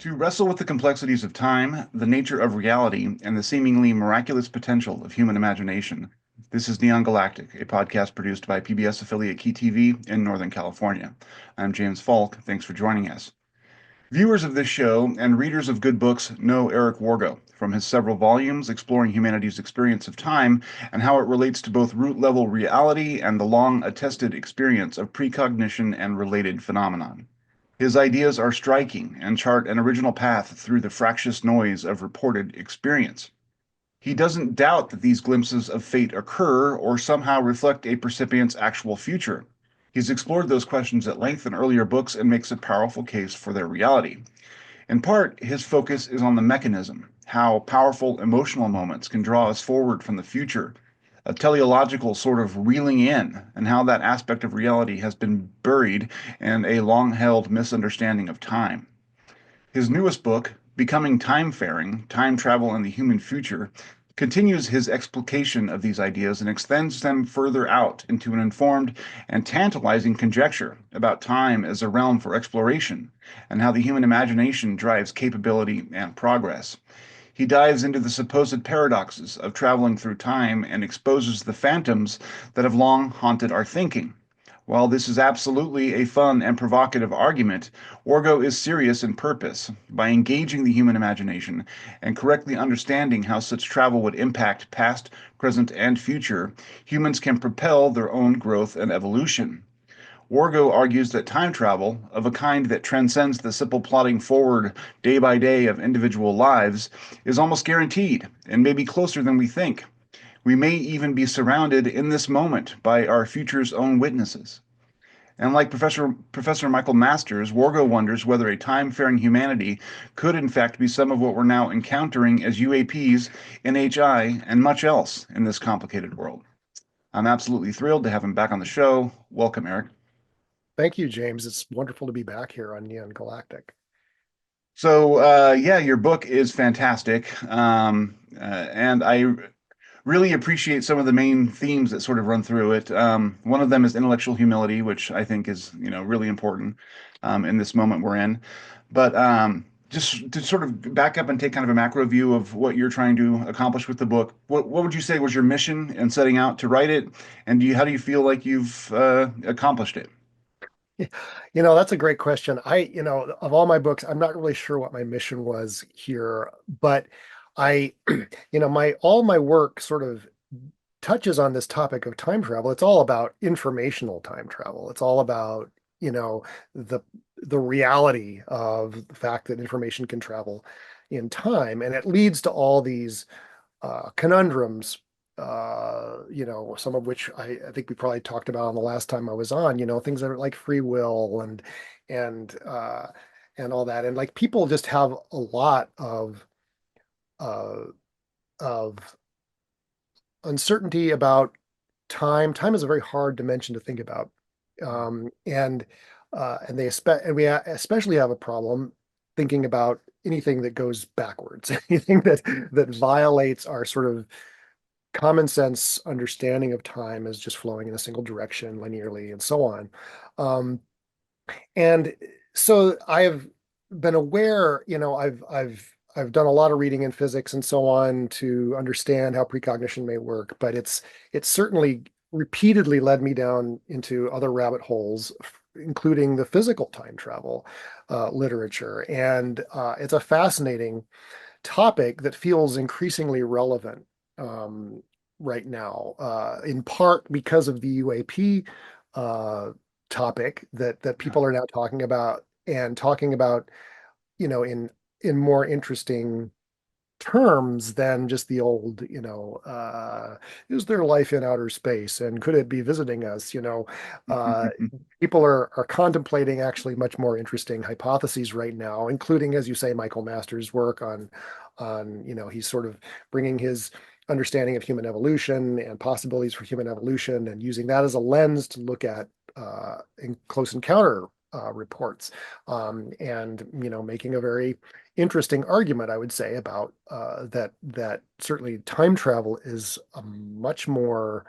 To wrestle with the complexities of time, the nature of reality, and the seemingly miraculous potential of human imagination, this is Neon Galactic, a podcast produced by PBS affiliate Key TV in Northern California. I'm James Falk. Thanks for joining us. Viewers of this show and readers of good books know Eric Wargo from his several volumes exploring humanity's experience of time and how it relates to both root-level reality and the long-attested experience of precognition and related phenomenon. His ideas are striking and chart an original path through the fractious noise of reported experience. He doesn't doubt that these glimpses of fate occur or somehow reflect a percipient's actual future. He's explored those questions at length in earlier books and makes a powerful case for their reality. In part, his focus is on the mechanism, how powerful emotional moments can draw us forward from the future, a teleological sort of reeling in, and how that aspect of reality has been buried in a long-held misunderstanding of time. His newest book, Becoming Timefaring, Time Travel and the Human Future, continues his explication of these ideas and extends them further out into an informed and tantalizing conjecture about time as a realm for exploration and how the human imagination drives capability and progress. He dives into the supposed paradoxes of traveling through time and exposes the phantoms that have long haunted our thinking. While this is absolutely a fun and provocative argument, Wargo is serious in purpose. By engaging the human imagination and correctly understanding how such travel would impact past, present, and future, humans can propel their own growth and evolution. Wargo argues that time travel, of a kind that transcends the simple plodding forward day by day of individual lives, is almost guaranteed and may be closer than we think. We may even be surrounded in this moment by our future's own witnesses. And like Professor Michael Masters, Wargo wonders whether a time-faring humanity could in fact be some of what we're now encountering as UAPs, NHI, and much else in this complicated world. I'm absolutely thrilled to have him back on the show. Welcome, Eric. Thank you, James. It's wonderful to be back here on Neon Galactic. So, yeah, your book is fantastic. And I really appreciate some of the main themes that sort of run through it. One of them is intellectual humility, which I think is, really important in this moment we're in. But just to sort of back up and take kind of a macro view of what you're trying to accomplish with the book, what would you say was your mission in setting out to write it? And how do you feel like you've accomplished it? That's a great question. Of all my books, I'm not really sure what my mission was here, but I, all my work sort of touches on this topic of time travel. It's all about informational time travel. It's all about, the reality of the fact that information can travel in time, and it leads to all these conundrums, some of which I think we probably talked about on the last time I was on, things that are like free will and uh, and all that. And like people just have a lot uh, of uncertainty about time. Time is a very hard dimension to think about. And we especially have a problem thinking about anything that goes backwards, anything that violates our sort of common sense understanding of time as just flowing in a single direction linearly and so on. Um, and so I have been aware, I've done a lot of reading in physics and so on to understand how precognition may work, but it's certainly repeatedly led me down into other rabbit holes, including the physical time travel literature. And it's a fascinating topic that feels increasingly relevant right now, in part because of the UAP uh, topic that people are now talking about and talking about, in more interesting terms than just the old, is there life in outer space and could it be visiting us? Uh, People are contemplating actually much more interesting hypotheses right now, including, as you say, Michael Masters' work on, he's sort of bringing his understanding of human evolution and possibilities for human evolution and using that as a lens to look at in close encounter reports, and making a very interesting argument, I would say, about that certainly time travel is a much more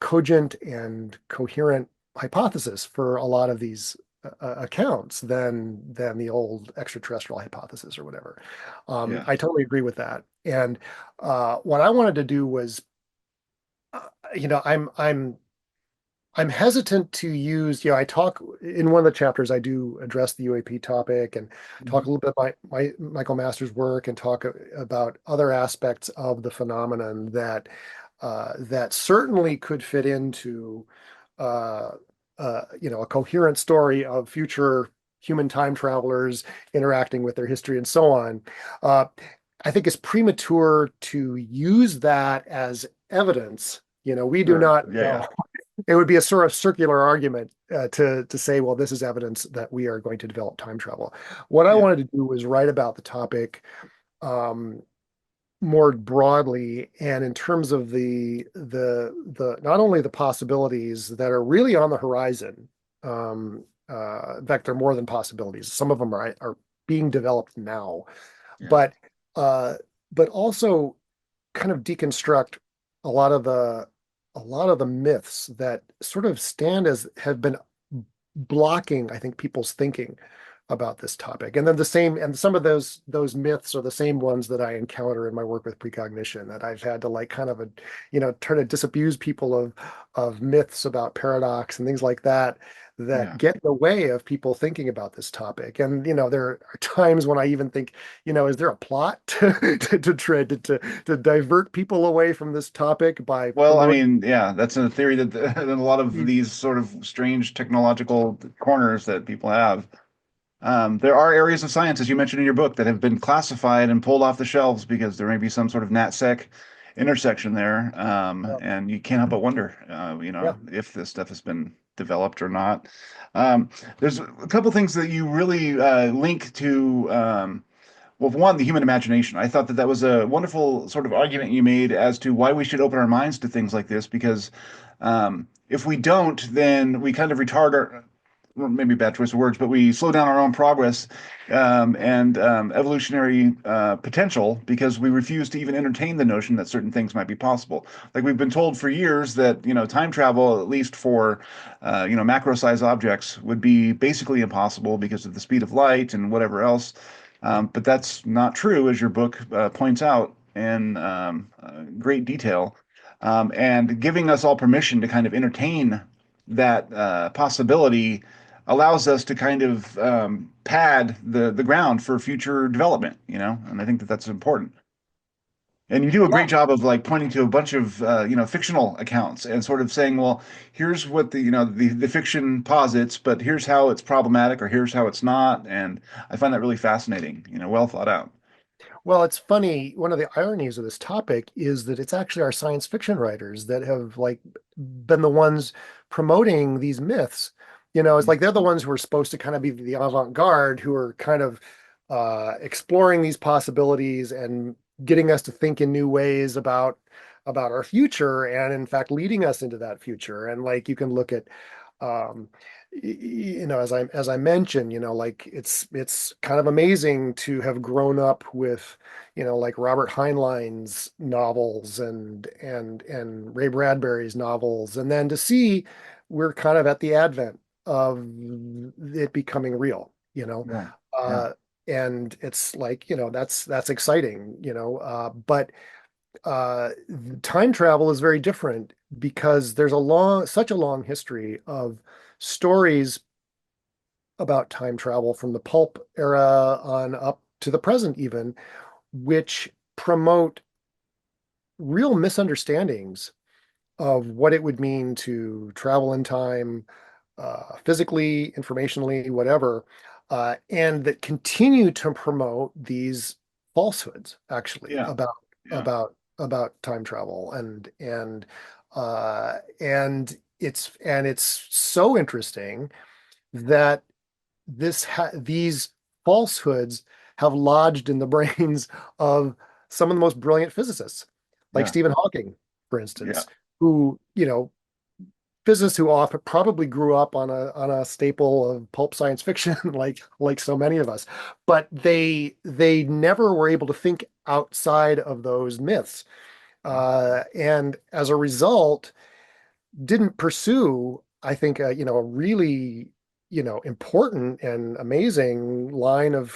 cogent and coherent hypothesis for a lot of these accounts than the old extraterrestrial hypothesis or whatever. Yeah. I totally agree with that. And what I wanted to do was, uh, you know, I'm hesitant to use, I talk in one of the chapters, I do address the UAP topic and talk a Mhm. little bit about my Michael Masters' work and talk about other aspects of the phenomenon that certainly could fit into uh, a coherent story of future human time travelers interacting with their history and so on. Uh, I think it's premature to use that as evidence. We do Sure. not Yeah, know. yeah. It would be a sort of circular argument to say, well, this is evidence that we are going to develop time travel. What I Yeah. wanted to do was write about the topic um, more broadly, and in terms of the not only the possibilities that are really on the horizon. In fact, they're more than possibilities. Some of them are being developed now, Yeah. but uh, but also kind of deconstruct a lot of the myths that sort of stand as have been blocking, I think, people's thinking about this topic. And then some of those myths are the same ones that I encounter in my work with precognition, that I've had to like kind of try to disabuse people of myths about paradox and things like that Yeah. get in the way of people thinking about this topic. And there are times when I even think, is there a plot to try to divert people away from this topic by Well, I promoting mean, yeah, that's a theory that that a lot of these? these sort of strange technological corners that people have. There are areas of science, as you mentioned in your book, that have been classified and pulled off the shelves because there may be some sort of NatSec intersection there, and you can't help but wonder, Yeah. if this stuff has been developed or not. There's a couple things that you really link to. Well, for one, the human imagination. I thought that that was a wonderful sort of argument you made as to why we should open our minds to things like this, because if we don't, then we kind of retard our, well, maybe bad choice of words, but we slow down our own progress and evolutionary potential because we refuse to even entertain the notion that certain things might be possible. Like we've been told for years that, time travel, at least for, macro size objects, would be basically impossible because of the speed of light and whatever else. But that's not true, as your book points out in great detail. And giving us all permission to kind of entertain that possibility allows us to kind of pad the ground for future development, and I think that that's important. And you do a great job of like pointing to a bunch of fictional accounts and sort of saying, well, here's what the fiction posits, but here's how it's problematic or here's how it's not, and I find that really fascinating. Well thought out. Well, it's funny. One of the ironies of this topic is that it's actually our science fiction writers that have like been the ones promoting these myths. It's like they're the ones who are supposed to kind of be the avant-garde, who are kind of exploring these possibilities and getting us to think in new ways about our future, and in fact leading us into that future. And like you can look at um, as I mentioned, like it's kind of amazing to have grown up with, like Robert Heinlein's novels and Ray Bradbury's novels, and then to see we're kind of at the advent of it becoming real, Yeah. Yeah. uh, and it's like, that's exciting, but uh, time travel is very different because there's such a long history of stories about time travel from the pulp era on up to the present, even, which promote real misunderstandings of what it would mean to travel in time, physically, informationally, whatever, and that continue to promote these falsehoods, actually, Yeah. about Yeah. about about time travel, and it's so interesting that these falsehoods have lodged in the brains of some of the most brilliant physicists, like Yeah. Stephen Hawking, for Yeah. instance, who, physicists who often probably grew up on a staple of pulp science fiction, like so many of us, but they never were able to think outside of those myths, and as a result, didn't pursue, I think, a really important and amazing line of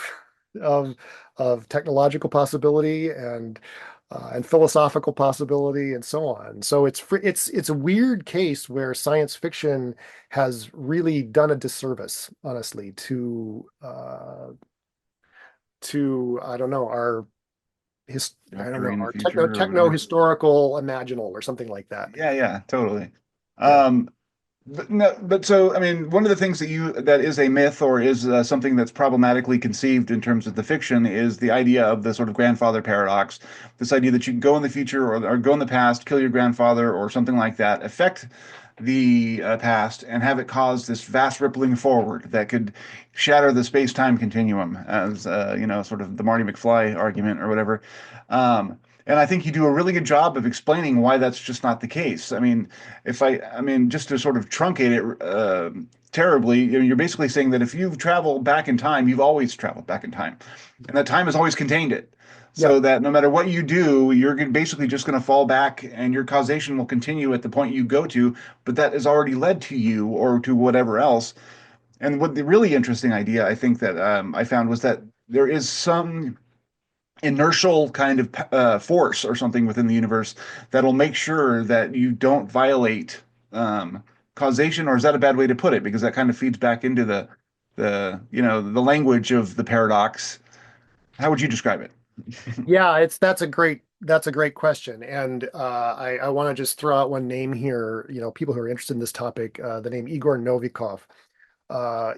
of technological possibility and philosophical possibility and so on. So it's a weird case where science fiction has really done a disservice, honestly, to I don't know our I don't Trajectory know in the our future or techno whatever. historical imaginal or something like that. Yeah, yeah, totally. Yeah. Um, but no, but so I mean, one of the things that is a myth or is something that's problematically conceived in terms of the fiction is the idea of the sort of grandfather paradox. This idea that you can go in the future or go in the past, kill your grandfather or something like that, affect the past and have it cause this vast rippling forward that could shatter the space-time continuum, as sort of the Marty McFly argument or whatever. And I think you do a really good job of explaining why that's just not the case. I mean, I mean, just to sort of truncate it terribly, you're basically saying that if you've traveled back in time, you've always traveled back in time, and that time has always contained it. Yeah. So that no matter what you do, basically just going to fall back, and your causation will continue at the point you go to, but that has already led to you or to whatever else. And what the really interesting idea I think that I found was that there is some inertial kind of force or something within the universe that'll make sure that you don't violate um, causation, or is that a bad way to put it? Because that kind of feeds back into the language of the paradox. How would you describe it? Yeah, it's that's a great question. And I want to just throw out one name here, people who are interested in this topic, the name Igor Novikov.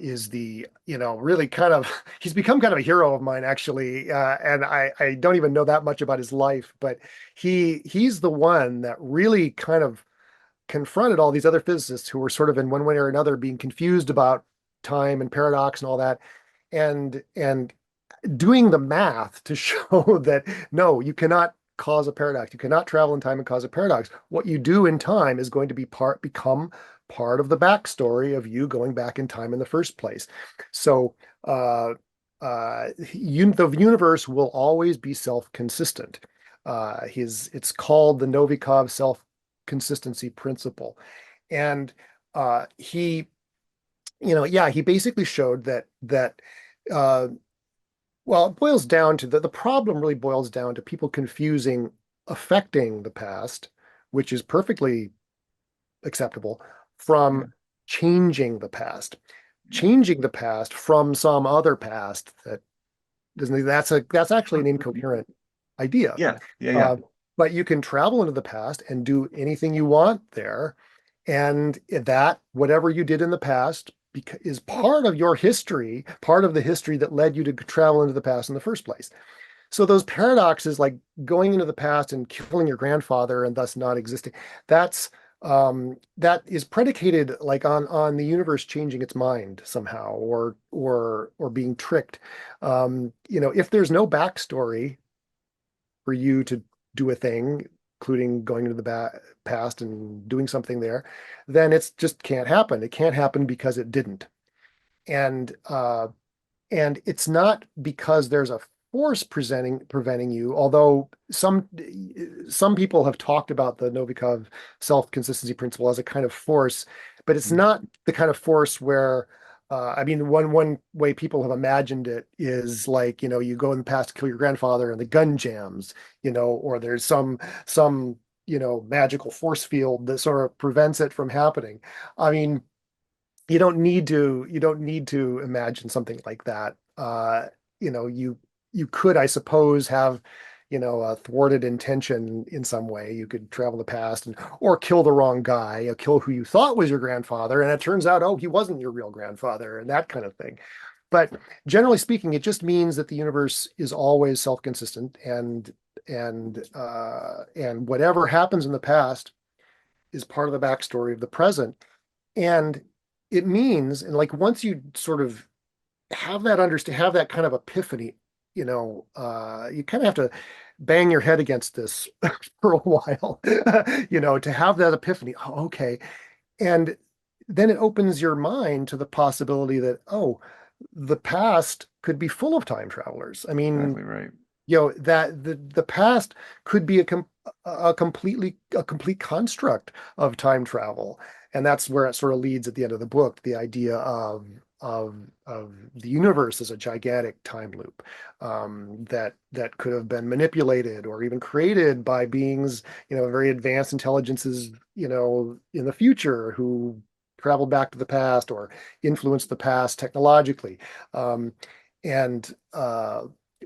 Is really kind of he's become kind of a hero of mine actually, and I don't even know that much about his life, but he's the one that really kind of confronted all these other physicists who were sort of in one way or another being confused about time and paradox and all that, and doing the math to show that no, you cannot cause a paradox. You cannot travel in time and cause a paradox. What you do in time is going to become part of the backstory of you going back in time in the first place. So the universe will always be self-consistent. It's called the Novikov self-consistency principle. And he, yeah, he basically showed that uh, well, it boils down to the problem really boils down to people confusing affecting the past, which is perfectly acceptable, Yeah, from changing the past. yeah, Changing the past from some other past that doesn't that's actually an incoherent idea. yeah, yeah, yeah. Uh, but you can travel into the past and do anything you want there. And that, whatever you did in the past, is part of your history, part of the history that led you to travel into the past in the first place. So those paradoxes, like going into the past and killing your grandfather and thus not existing, that's that is predicated like on the universe changing its mind somehow, or being tricked. If there's no backstory for you to do a thing, including going into the past and doing something there, then it's just can't happen. It can't happen because it didn't. And it's not because there's a force preventing you, although some people have talked about the Novikov self-consistency principle as a kind of force, but it's not the kind of force where I mean, one way people have imagined it is like, you go in the past to kill your grandfather and the gun jams, or there's some magical force field that sort of prevents it from happening. I mean, you don't need to imagine something like that. You could, I suppose, have a thwarted intention in some way. You could travel the past or kill the wrong guy, or kill who you thought was your grandfather, and it turns out, oh, he wasn't your real grandfather, and that kind of thing. But generally speaking, it just means that the universe is always self-consistent, and whatever happens in the past is part of the backstory of the present. And it means, and like once you sort of have that kind of epiphany, you kind of have to bang your head against this for a while, to have that epiphany. Oh, okay. And then it opens your mind to the possibility that, oh, the past could be full of time travelers. I mean, Exactly right. that the past could be a complete construct of time travel, and that's where it sort of leads at the end of the book, the idea of the universe as a gigantic time loop, that could have been manipulated or even created by beings, very advanced intelligences, in the future, who traveled back to the past or influenced the past technologically. And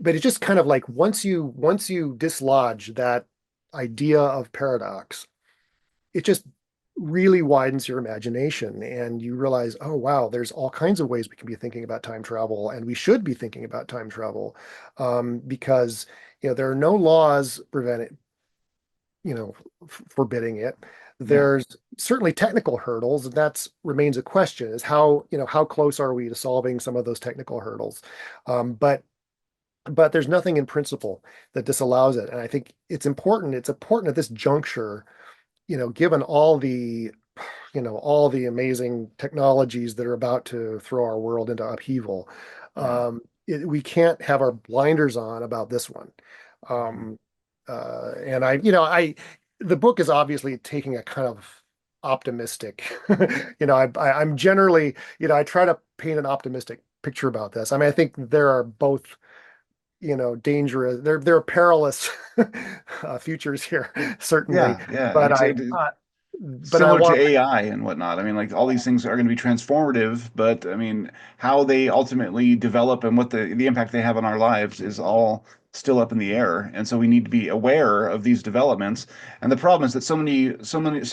but it's just kind of like, once you dislodge that idea of paradox, it just really widens your imagination, and you realize, oh wow, there's all kinds of ways we can be thinking about time travel, and we should be thinking about time travel, because there are no laws preventing, forbidding it. Yeah. There's certainly technical hurdles, and that's remains a question: is how close are we to solving some of those technical hurdles? But there's nothing in principle that disallows it. And I think it's important at this juncture, given all the amazing technologies that are about to throw our world into upheaval. Yeah. We can't have our blinders on about this one. Mhm. Um, and the book is obviously taking a kind of optimistic, I'm generally, I try to paint an optimistic picture about this. I mean, I think there are both, dangerous, there are perilous futures here, certainly, Yeah, yeah. but I Similar to want, AI and whatnot. I mean, like all these things are going to be transformative, but I mean, how they ultimately develop and what the impact they have on our lives is all still up in the air. And so we need to be aware of these developments. And the problem is that so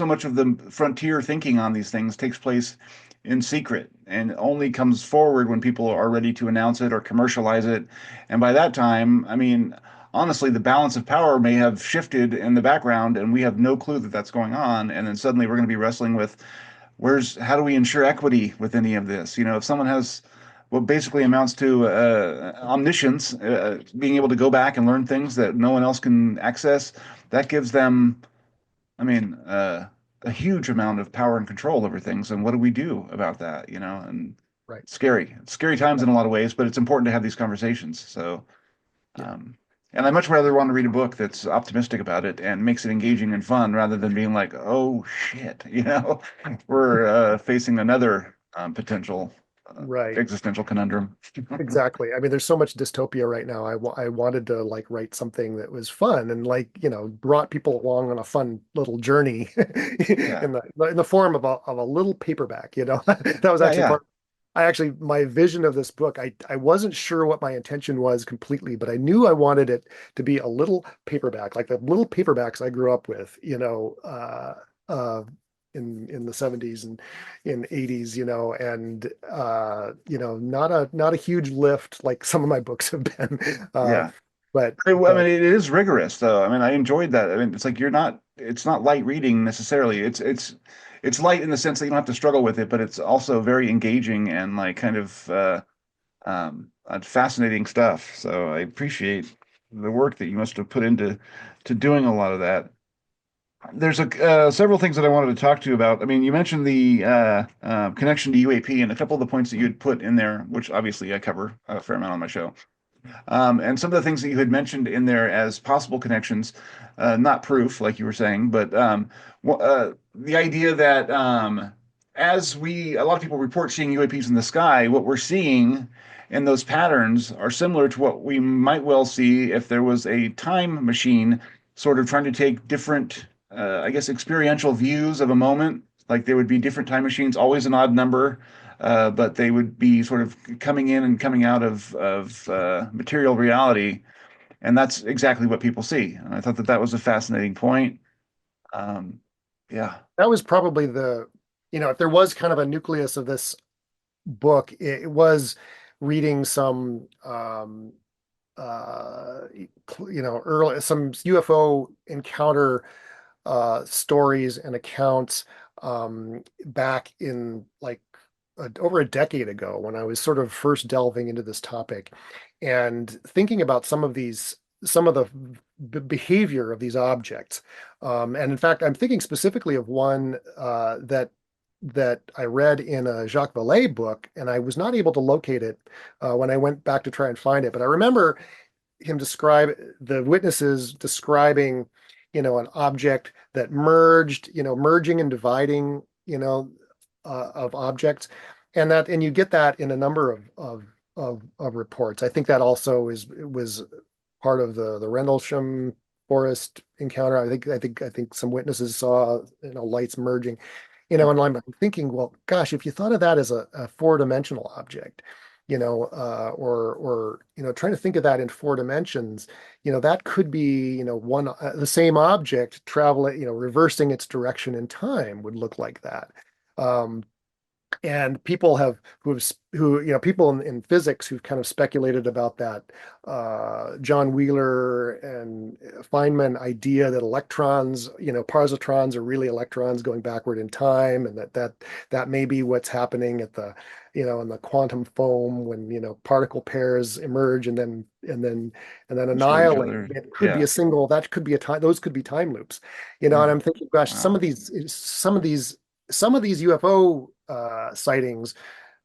much of the frontier thinking on these things takes place in secret and only comes forward when people are ready to announce it or commercialize it. And by that time, I mean, honestly, the balance of power may have shifted in the background, and we have no clue that that's going on. And then suddenly we're going to be wrestling with how do we ensure equity with any of this? If someone has what basically amounts to omniscience, being able to go back and learn things that no one else can access, that gives them, I mean, a huge amount of power and control over things. And what do we do about that? And right. scary times Yeah. in a lot of ways, but it's important to have these conversations. So. Yeah. Um, and I much rather want to read a book that's optimistic about it and makes it engaging and fun rather than being like, oh shit, we're facing another potential Right. existential conundrum. Exactly. I mean, there's so much dystopia right now. I wanted to like write something that was fun and, like, brought people along on a fun little journey Yeah, in the form of a little paperback. That was yeah, actually yeah, part. My vision of this book, I wasn't sure what my intention was completely, but I knew I wanted it to be a little paperback, like the little paperbacks I grew up with, uh, in the 70s and in 80s, and not a huge lift like some of my books have been. Uh, yeah. but I mean, but it is rigorous, though. I mean, I enjoyed that. I mean, it's like it's not light reading necessarily. It's light in the sense that you don't have to struggle with it, but it's also very engaging and like kind of fascinating stuff. So I appreciate the work that you must have put into doing a lot of that. There's several things that I wanted to talk to you about. I mean, you mentioned the connection to UAP and a couple of the points that you had put in there, which obviously I cover a fair amount on my show. And some of the things that you had mentioned in there as possible connections, not proof, like you were saying, but the idea that a lot of people report seeing UAPs in the sky, what we're seeing in those patterns are similar to what we might well see if there was a time machine sort of trying to take different, I guess, experiential views of a moment. Like there would be different time machines, always an odd number, but they would be sort of coming in and coming out of material reality, and that's exactly what people see. And I thought that that was a fascinating point. Um, yeah, that was probably if there was kind of a nucleus of this book, it was reading some early some UFO encounter stories and accounts, back in, like, over a decade ago, when I was sort of first delving into this topic and thinking about some of the behavior of these objects. And in fact, I'm thinking specifically of one that I read in a Jacques Vallée book, and I was not able to locate it when I went back to try and find it. But I remember him describe the witnesses describing, an object that merged, merging and dividing, of objects, and you get that in a number of reports. I think that also was part of the Rendlesham forest encounter. I think some witnesses saw, lights merging, and I'm thinking, well, gosh, if you thought of that as a four-dimensional object, or trying to think of that in four dimensions, that could be, one the same object traveling, reversing its direction in time would look like that. Um, and people people in physics who've kind of speculated about that, John Wheeler and Feynman idea that electrons, positrons are really electrons going backward in time, and that may be what's happening at the, in the quantum foam when, particle pairs emerge and then Destroy each annihilate. other. It could be Yeah. a single, that could be a time, those could be time loops, and Yeah. I'm thinking, gosh, Wow. some of these UFO sightings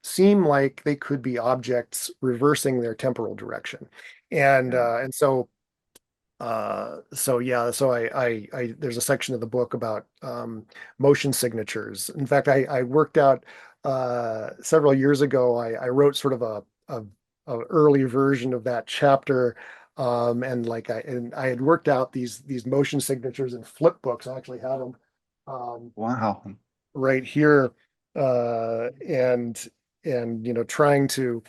seem like they could be objects reversing their temporal direction, and Yeah. uh, and so yeah, so I there's a section of the book about motion signatures. In fact, I worked out several years ago. I wrote sort of a early version of that chapter. And I had worked out these motion signatures in flip books. I actually have them. Um, Wow. right here, and you know trying to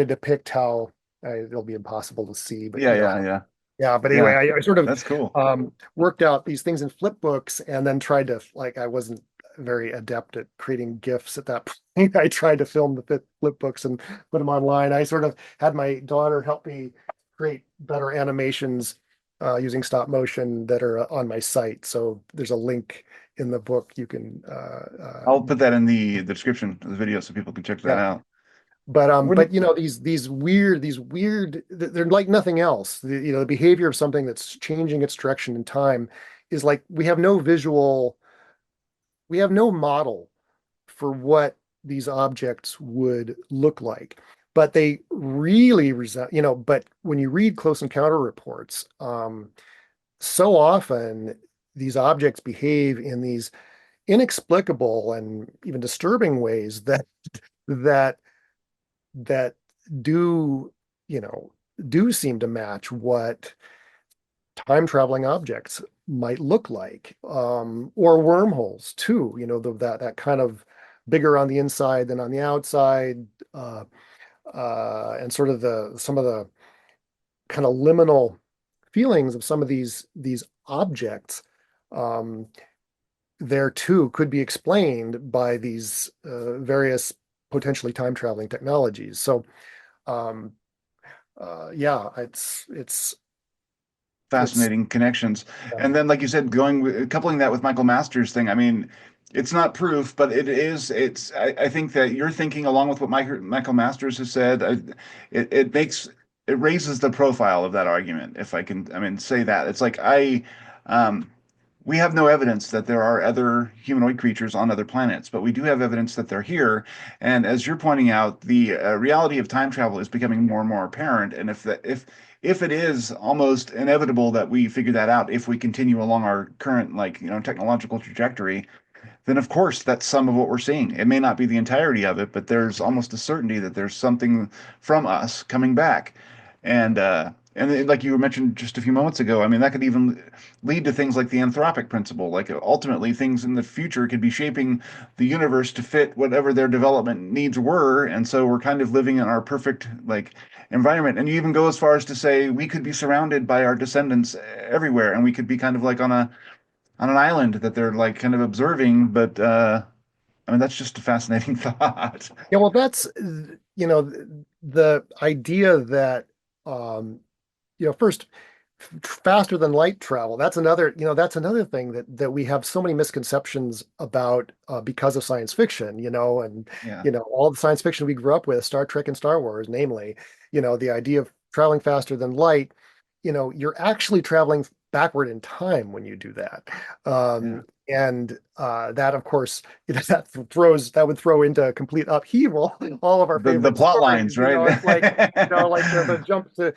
depict how, it'll be impossible to see, but Yeah. Yeah. Yeah. yeah, but anyway, Yeah. I sort of That's cool. worked out these things in flip books, and then tried to, like, I wasn't very adept at creating GIFs at that point. I tried to film the flip books and put them online. I sort of had my daughter help me create better animations using stop motion that are on my site. So there's a link in the book. You can, I'll put that in the description of the video so people can check that yeah. out. But When these weird, they're like nothing else. The behavior of something that's changing its direction in time is like, we have no model for what these objects would look like. But they really but when you read Close Encounter reports, so often these objects behave in these inexplicable and even disturbing ways that that do, you know, do seem to match what time traveling objects might look like, or wormholes too. That kind of bigger on the inside than on the outside, and sort of some of the kind of liminal feelings of some of these objects. Um, there too could be explained by these various potentially time traveling technologies. So, um, yeah, it's fascinating connections. yeah. And then, like you said, coupling that with Michael Masters' thing. I mean, it's not proof, but it is. I think that you're thinking along with what Michael Masters has said. It makes it raises the profile of that argument, if I can. I mean, say that it's like um, we have no evidence that there are other humanoid creatures on other planets, but we do have evidence that they're here. And as you're pointing out, the reality of time travel is becoming more and more apparent. And if it is almost inevitable that we figure that out if we continue along our current, like, technological trajectory, then of course that's some of what we're seeing. It may not be the entirety of it, but there's almost a certainty that there's something from us coming back. And like you mentioned just a few moments ago, I mean, that could even lead to things like the anthropic principle. Like, ultimately, things in the future could be shaping the universe to fit whatever their development needs were, and so we're kind of living in our perfect, like, environment. And you even go as far as to say we could be surrounded by our descendants everywhere, and we could be kind of like on an island that they're like kind of observing. But I mean, that's just a fascinating thought. Yeah, well, that's, the idea that, um, first, faster than light travel. That's another thing that we have so many misconceptions about, because of science fiction, and Yeah, all the science fiction we grew up with, Star Trek and Star Wars, namely, the idea of traveling faster than light. You're actually traveling backward in time when you do that. yeah, And that, of course, that would throw into complete upheaval all of our The favorite plot stories. lines, right? It's like, like the jump to,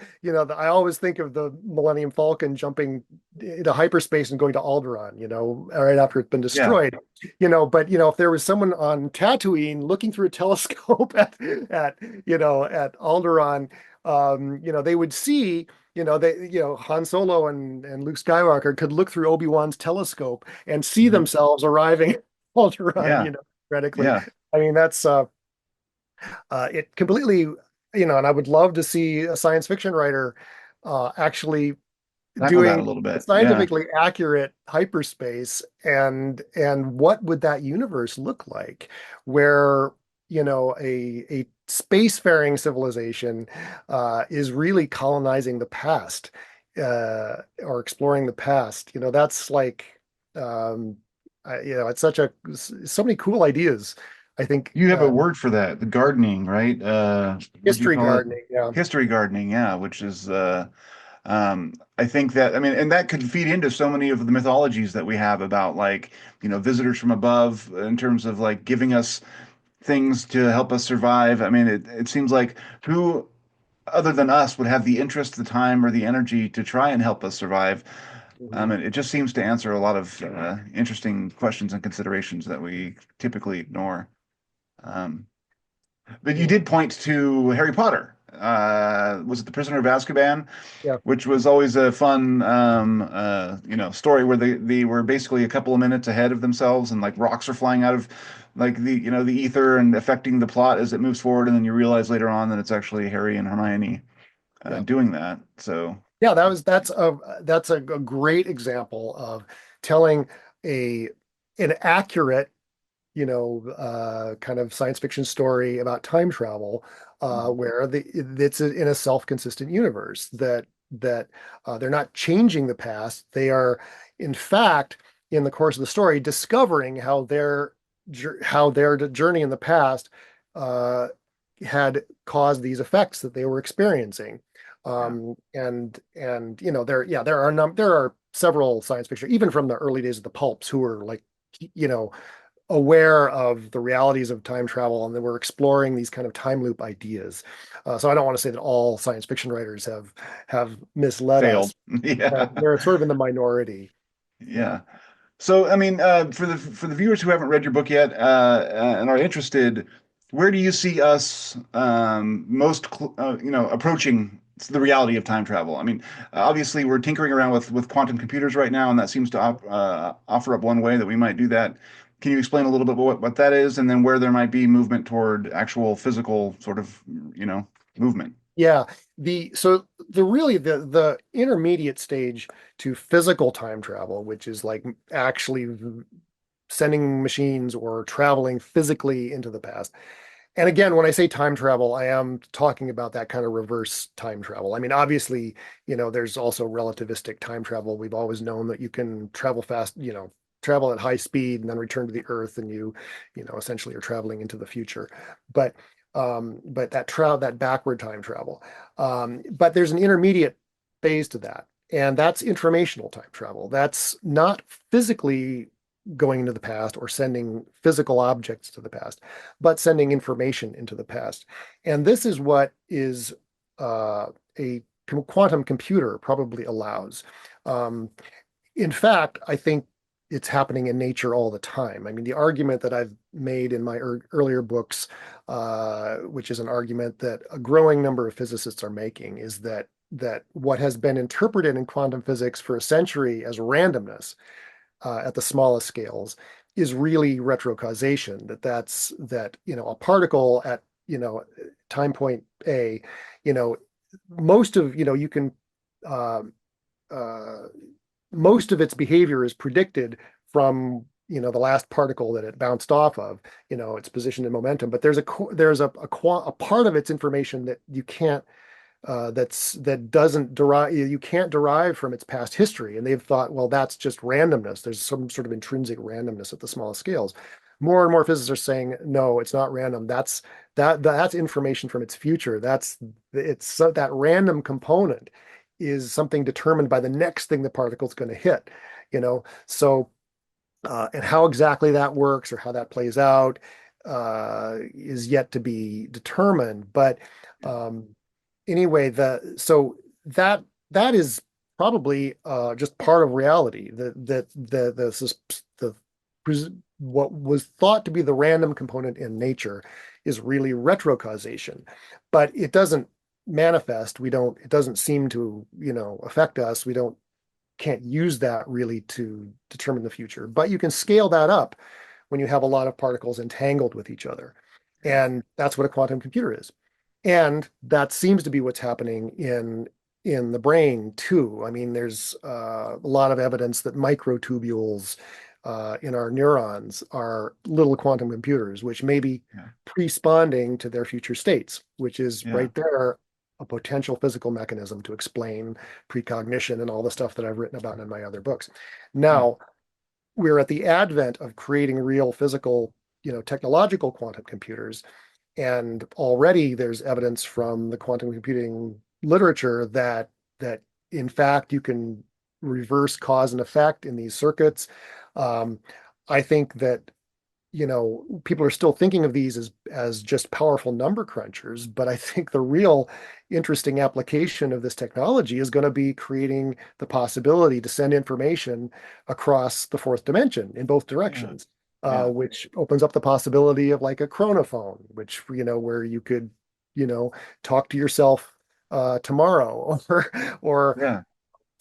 I always think of the Millennium Falcon jumping into hyperspace and going to Alderaan, right after it's been Yeah. destroyed. But if there was someone on Tatooine looking through a telescope at Alderaan, they would see. Han Solo and Luke Skywalker could look through Obi-Wan's telescope and see Mhm. themselves arriving at Alderaan, Yeah. theoretically. Yeah. I mean, that's it completely, and I would love to see a science fiction writer actually Tackle that a doing little bit. Yeah. scientifically accurate hyperspace, and what would that universe look like where a spacefaring civilization is really colonizing the past, or exploring the past. That's like it's so many cool ideas. I think You have a word for that, the gardening, right? What do you history call it? gardening, yeah. History gardening, yeah, which is I think that, I mean, and that could feed into so many of the mythologies that we have about like, visitors from above in terms of like giving us things to help us survive. I mean, it seems like who other than us would have the interest, the time, or the energy to try and help us survive. Mhm. And it just seems to answer a lot of interesting questions and considerations that we typically ignore. Um, but you Yeah. did point to Harry Potter. Was it The Prisoner of Azkaban? Yeah. Which was always a fun, story where they were basically a couple of minutes ahead of themselves, and like rocks are flying out of like the ether and affecting the plot as it moves forward, and then you realize later on that it's actually Harry and Hermione Yeah. doing that. So Yeah, that's a great example of telling a an accurate, kind of science fiction story about time travel, where it's in a self-consistent universe that they're not changing the past. They are, in fact, in the course of the story, discovering how their journey in the past uh, had caused these effects that they were experiencing. yeah, There are several science fiction, even from the early days of the pulps, who were like, you know, aware of the realities of time travel, and they were exploring these kind of time loop ideas. So I don't want to say that all science fiction writers have misled failed. us. Yeah, They're sort of in the minority. yeah. So, I mean, for the viewers who haven't read your book yet and are interested, where do you see us approaching the reality of time travel? I mean, obviously, we're tinkering around with quantum computers right now, and that seems to offer up one way that we might do that. Can you explain a little bit what that is, and then where there might be movement toward actual physical sort of, movement? Yeah, the intermediate stage to physical time travel, which is like actually sending machines or traveling physically into the past. And again, when I say time travel, I am talking about that kind of reverse time travel. I mean, obviously, there's also relativistic time travel. We've always known that you can travel fast, travel at high speed and then return to the Earth, and essentially are traveling into the future. But that backward time travel. But there's an intermediate phase to that, and that's informational time travel. That's not physically going into the past or sending physical objects to the past, but sending information into the past. And this is what is a quantum computer probably allows. Um, in fact, I think it's happening in nature all the time. I mean, the argument that I've made in my earlier books, which is an argument that a growing number of physicists are making, is that what has been interpreted in quantum physics for a century as randomness, at the smallest scales, is really retrocausation. A particle at time point A, you know most of you can uh, uh, most of its behavior is predicted from the last particle that it bounced off of, its position and momentum. But there's a part of its information that you can't that doesn't derive you can't derive from its past history. And they've thought, well, that's just randomness. There's some sort of intrinsic randomness at the smallest scales. More and more physicists are saying, no, it's not random. That's information from its future. That random component is something determined by the next thing the particle is going to hit. So And how exactly that works or how that plays out is yet to be determined. But um, anyway, that that is probably just part of reality. The what was thought to be the random component in nature is really retrocausation, but it doesn't manifest. We don't. It doesn't seem to affect us. We don't can't use that really to determine the future. But you can scale that up when you have a lot of particles entangled with each other. Yeah. And that's what a quantum computer is. And that seems to be what's happening in the brain too. I mean, there's a lot of evidence that microtubules in our neurons are little quantum computers, which may be Yeah. pre-sponding to their future states, which is Yeah. right there a potential physical mechanism to explain precognition and all the stuff that I've written about in my other books. Yeah. Now, we're at the advent of creating real physical, technological quantum computers. And already there's evidence from the quantum computing literature that in fact you can reverse cause and effect in these circuits. Um, I think that people are still thinking of these as just powerful number crunchers, but I think the real interesting application of this technology is going to be creating the possibility to send information across the fourth dimension in both Yeah. directions, Yeah. which opens up the possibility of like a chronophone, which where you could, you know, talk to yourself tomorrow, or Yeah.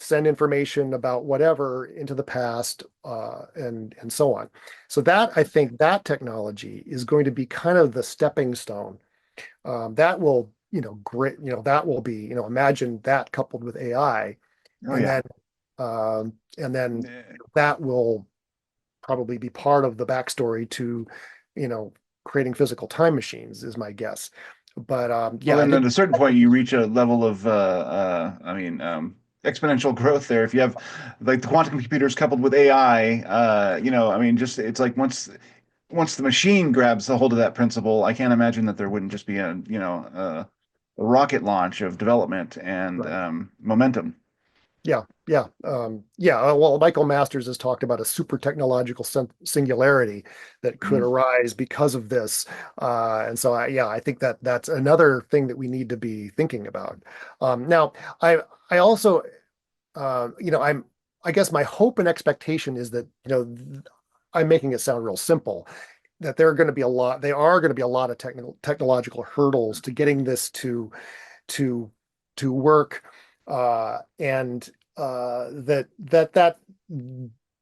send information about whatever into the past, and so on. So that I think that technology is going to be kind of the stepping stone. That will, grit, that will be, imagine that coupled with AI, Oh and yeah. then Eh, that will probably be part of the backstory to, you know, creating physical time machines, is my guess. But Well, yeah, I then think at a certain point, you reach a level of, exponential growth there. If you have like the quantum computers coupled with AI, I mean, just it's like once the machine grabs a hold of that principle, I can't imagine that there wouldn't just be a rocket launch of development and right. momentum. Yeah. Well, Michael Masters has talked about a super technological singularity that could Mhm. arise because of this, and so I think that that's another thing that we need to be thinking about. Now, I also, I guess my hope and expectation is that I'm making it sound real simple, that there are going to be a lot of technological hurdles to getting this to to work, and that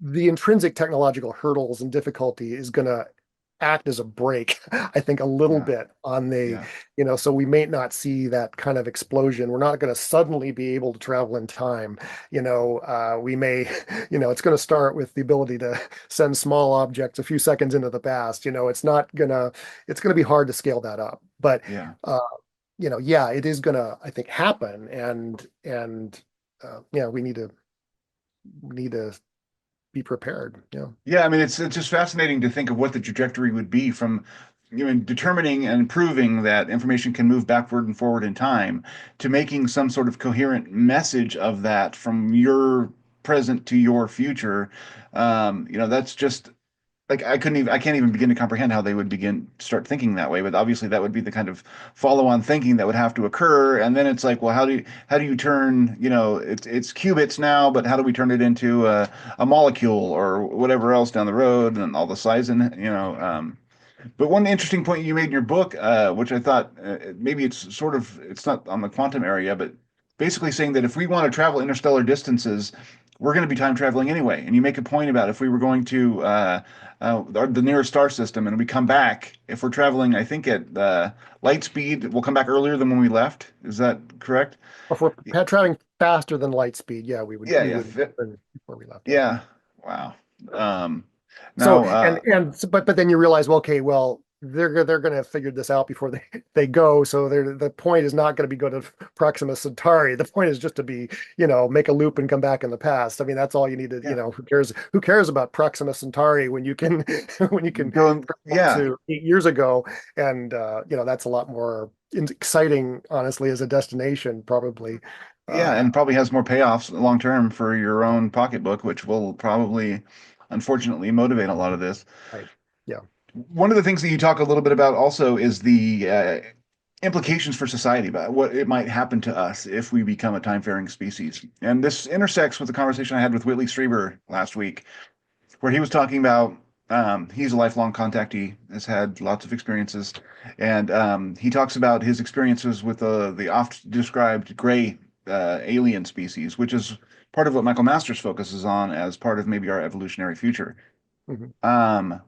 the intrinsic technological hurdles and difficulty is going to act as a brake, I think, a little Yeah, bit on yeah, so we may not see that kind of explosion. We're not going to suddenly be able to travel in time. We may, it's going to start with the ability to send small objects a few seconds into the past. It's going to be hard to scale that up. But yeah. yeah, it is gonna, I think, happen, and yeah, we need to be prepared. Yeah, Yeah, I mean, it's just fascinating to think of what the trajectory would be from, determining and proving that information can move backward and forward in time to making some sort of coherent message of that from your present to your future. That's just like I can't even begin to comprehend how they would start thinking that way. But obviously, that would be the kind of follow-on thinking that would have to occur. And then it's like, well, how do you turn, it's qubits now, but how do we turn it into a molecule or whatever else down the road, and all the size and. But one interesting point you made in your book, which I thought maybe it's not on the quantum area, but basically saying that if we want to travel interstellar distances, we're going to be time traveling anyway. And you make a point about if we were going to the nearest star system and we come back, if we're traveling, I think at light speed, we'll come back earlier than when we left. Is that correct? if we're traveling faster than light speed, yeah, we would Yeah, we yeah, would before we left. Yeah. yeah. Wow. Um, So now, but then you realize, well, okay, well, they're going to have figured this out before they go. So the point is not going to be go to Proxima Centauri. The point is just to be, make a loop and come back in the past. I mean, that's all you need to, yeah, who cares about Proxima Centauri when you can when you can go yeah. to 8 years ago, and that's a lot more exciting, honestly, as a destination, probably. Yeah, Uh, and probably has more payoffs long term for your own pocketbook, which will probably unfortunately motivate a lot of this. Right. Yeah. One of the things that you talk a little bit about also is the implications for society about what it might happen to us if we become a time-faring species. And this intersects with the conversation I had with Whitley Strieber last week, where he was talking about he's a lifelong contactee, has had lots of experiences, and he talks about his experiences with the oft described gray alien species, which is part of what Michael Masters focuses on as part of maybe our evolutionary future. Mhm. Um,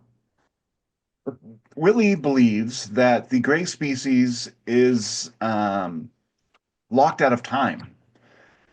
Whitley believes that the gray species is locked out of time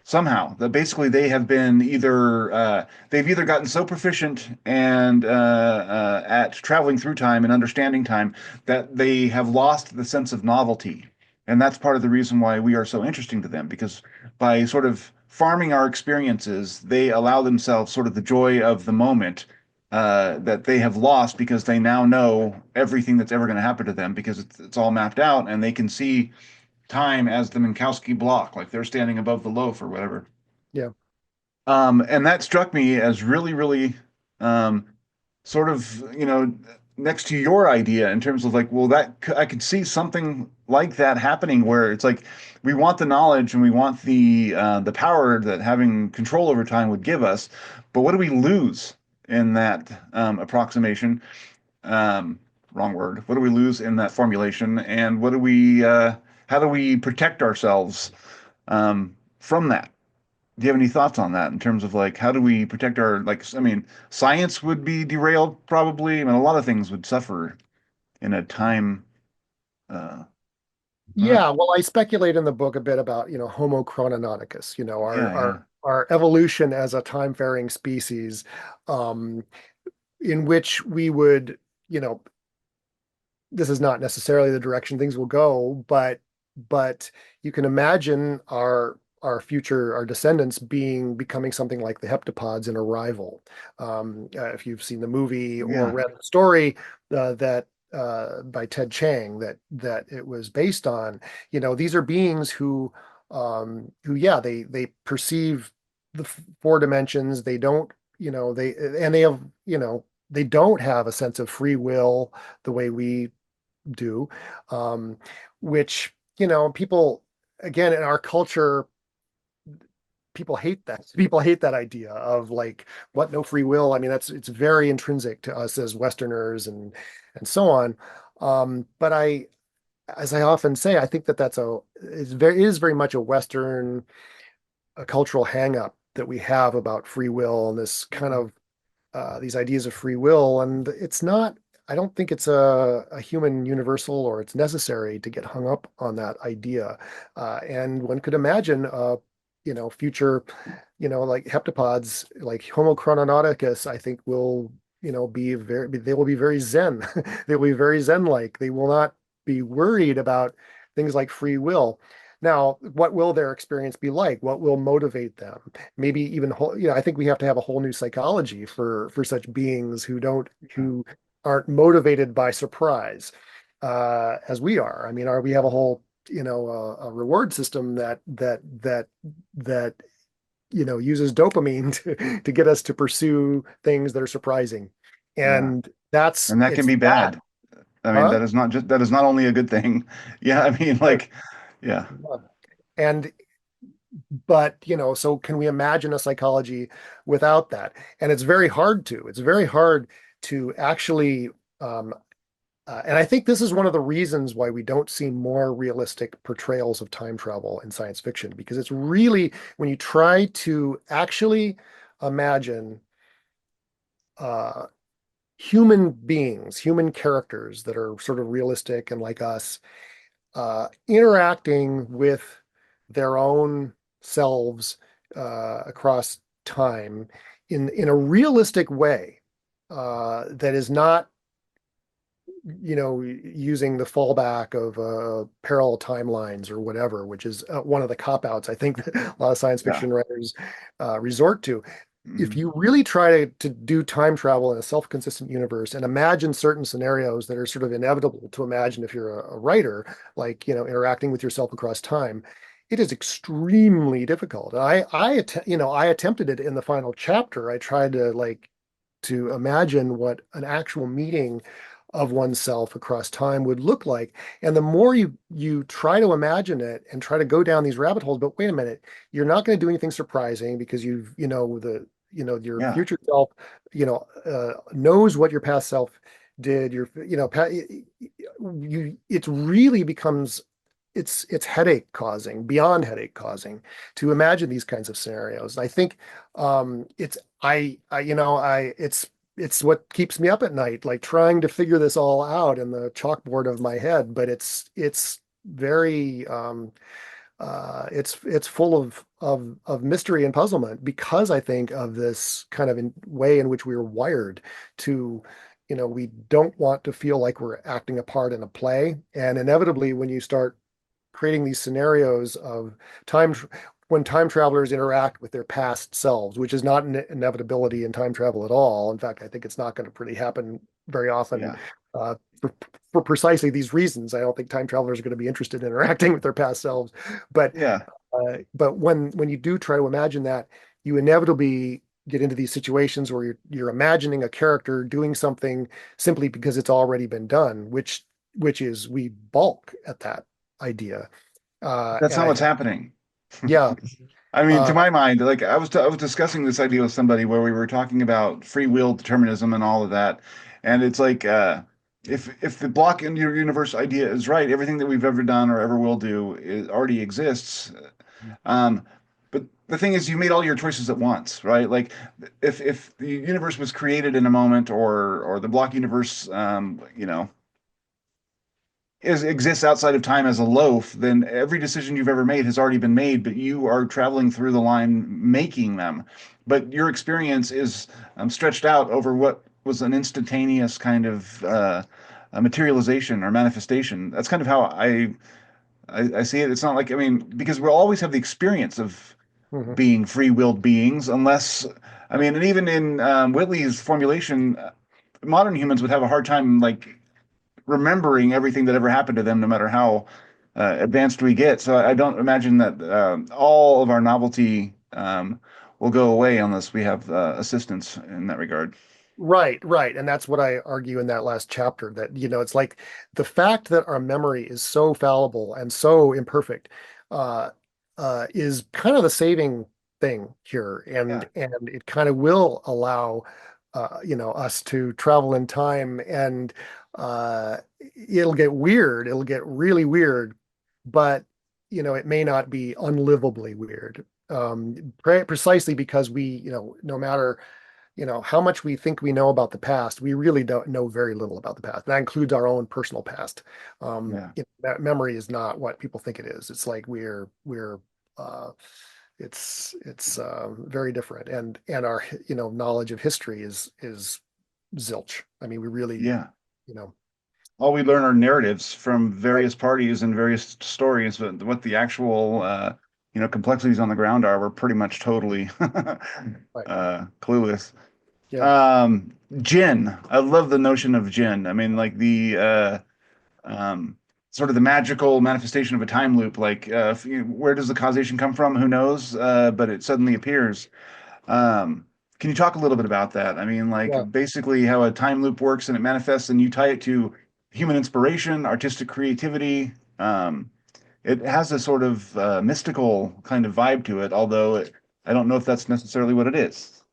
somehow. That basically they have been either they've either gotten so proficient and at traveling through time and understanding time that they have lost the sense of novelty, and that's part of the reason why we are so interesting to them, because by sort of farming our experiences, they allow themselves sort of the joy of the moment. That they have lost because they now know everything that's ever going to happen to them because it's all mapped out and they can see time as the Minkowski block, like they're standing above the loaf or whatever. Yeah. And that struck me as really, really um, sort of, next to your idea in terms of like, well, I could see something like that happening where it's like we want the knowledge and we want the power that having control over time would give us, but what do we lose in that approximation? Um, Wrong word. What do we lose in that formulation, and how do we protect ourselves from that? Do you have any thoughts on that in terms of like how do we protect our like? I mean, science would be derailed probably. I mean, a lot of things would suffer in a time. Uh, uh, Yeah, well, I speculate in the book a bit about, Homo chrononauticus, yeah, yeah, our evolution as a time-faring species, um, in which we would, you know, this is not necessarily the direction things will go, but you can imagine our descendants becoming something like the heptapods in Arrival. If you've seen the movie or yeah, read the story that by Ted Chiang that it was based on, these are beings who yeah, they perceive the four dimensions. They don't, they have, they don't have a sense of free will the way we do, um, which, people, again, in our culture, people hate that. People hate that idea of like, what, no free will? I mean, it's very intrinsic to us as Westerners and so on. But as I often say, I think is very much a Western, a cultural hang up that we have about free will and this kind of these ideas of free will. And it's not, I don't think it's a human universal, or it's necessary to get hung up on that idea. And one could imagine, future, like heptapods, like Homo chrononauticus, I think will, they will be very Zen. They will be very Zen-like. They will not be worried about things like free will. Now, what will their experience be like? What will motivate them? Maybe even I think we have to have a whole new psychology for such beings who aren't motivated by surprise, as we are. I mean, we have a whole, a reward system that uses dopamine to get us to pursue things that are surprising, yeah. and And that can it's be bad, bad. I mean, huh? that is not only a good thing. Yeah, I mean, Right. like, yeah, And but so can we imagine a psychology without that? And it's very hard to. It's very hard to actually. Um, and I think this is one of the reasons why we don't see more realistic portrayals of time travel in science fiction, because it's really, when you try to actually imagine uh, human beings, human characters that are sort of realistic and like us, interacting with their own selves across time in a realistic way, that is not, using the fallback of parallel timelines or whatever, which is one of the cop outs I think that a lot of science yeah. fiction writers resort to. If Mhm. you really try to do time travel in a self-consistent universe and imagine certain scenarios that are sort of inevitable to imagine if you're a writer, like, interacting with yourself across time, it is extremely difficult. And I attempted it in the final chapter. I tried to like to imagine what an actual meeting of oneself across time would look like. And the more you try to imagine it and try to go down these rabbit holes, but wait a minute, you're not going to do anything surprising because your Yeah. future self, knows what your past self did. It really becomes it's headache causing, beyond headache causing, to imagine these kinds of scenarios. And I think it's I you know I it's what keeps me up at night, like trying to figure this all out in the chalkboard of my head. But it's very it's full of mystery and puzzlement, because I think of this kind of way in which we were wired to, we don't want to feel like we're acting a part in a play. And inevitably, when you start creating these scenarios of time when time travelers interact with their past selves, which is not an inevitability in time travel at all. In fact, I think it's not going to really happen very often, Yeah. uh, for precisely these reasons. I don't think time travelers are going to be interested in interacting with their past selves. But Yeah. when you do try to imagine that, you inevitably get into these situations where you're imagining a character doing something simply because it's already been done, which is we balk at that idea. That's And not I what's think, happening. yeah, I mean, to uh, my mind, like I was discussing this idea with somebody where we were talking about free will determinism and all of that, and it's like if the block in your universe idea is right, everything that we've ever done or ever will do already exists. Um, but the thing is, you made all your choices at once, right? Like if the universe was created in a moment, or the block universe, exists outside of time as a loaf, then every decision you've ever made has already been made, but you are traveling through the line making them. But your experience is stretched out over what was an instantaneous kind of a materialization or manifestation. That's kind of how I see it. It's not like, I mean, because we'll always have the experience of mhm. being free-willed beings, unless, I mean, and even in Whitley's formulation, modern humans would have a hard time, like, remembering everything that ever happened to them, no matter how advanced we get. So I don't imagine that all of our novelty will go away unless we have assistance in that regard. Right, right. And that's what I argue in that last chapter, that, it's like the fact that our memory is so fallible and so imperfect, uh, is kind of the saving thing here. Yeah, And it kind of will allow, us to travel in time, and it'll get weird. It'll get really weird, but, it may not be unlivably weird. Precisely because no matter how much we think we know about the past, we really don't know very little about the past. That includes our own personal past. yeah, That memory is not what people think it is. It's like uh, it's very different, and our knowledge of history is zilch. I mean, we really, yeah. you know, All we learn are narratives from right, various parties and various stories, but what the actual complexities on the ground are, we're pretty much totally right, clueless. yeah, Um, Jinn. I love the notion of Jinn. I mean, like the um, sort of the magical manifestation of a time loop. Like, where does the causation come from? Who knows? But it suddenly appears. Um, can you talk a little bit about that? I mean, yeah. like basically how a time loop works and it manifests, and you tie it to human inspiration, artistic creativity. It has a sort of mystical kind of vibe to it, although I don't know if that's necessarily what it is.